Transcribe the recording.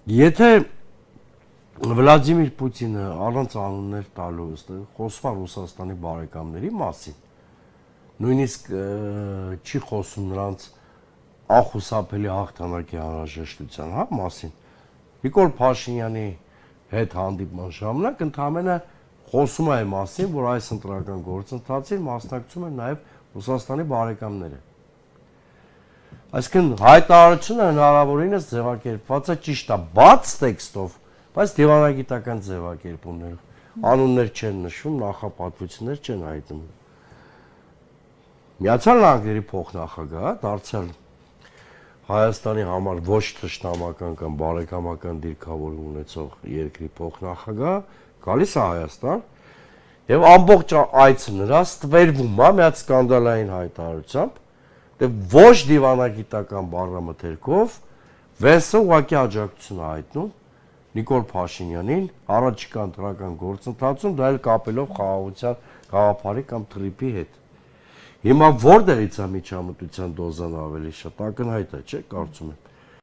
Եթե Վլադիմիր Պուտինը առանց անուններ տալու խոսում Ռուսաստանի բարեկամների մասին, նույնիսկ չի խոսում նրանց անխուսափելի հաղթանակի անհրաժեշտության մասին, Նիկոլ Փաշինյանի հետ հանդիպման ժամանակ ընդհանրապես խոսում է այն մասին, որ այս ընտրական գործընթացին մասնակցում են նաև Ռուսաստանի բարեկամները։ Այսինքն հայտարարությունը հնարավորինս ձևակերպված է ճիշտ է, բաց տեքստով, բայց դիվանագիտական ձևակերպումներով։ Անուններ չեն նշվում, նախապատվություններ չեն հայտնում։ Միացյալ Նահանգների փոխնախագահ դարձյալ Հայաստանի համար ոչ թշնամական կամ բարեկամական դիրքավորում ունեցող երկրի փոխնախագահ գալիս է Հայաստան եւ ամբողջ այցը նրա ստվերվում է մի հատ սկանդալային հայտարարությամբ, դե ոչ դիվանագիտական բառամթերքով Վենսը ուղղակի աջակցություն է հայտնում Նիկոլ Փաշինյանին առաջիկա ընտրական գործընթացում, դա էլ կապելով խաղաղության գաղափարի կամ թրիպի հետ։ Հիմա որտեղից է միջամտության դոզան ավելի շատ, ակնհայտ է, չէ՞, կարծում եմ։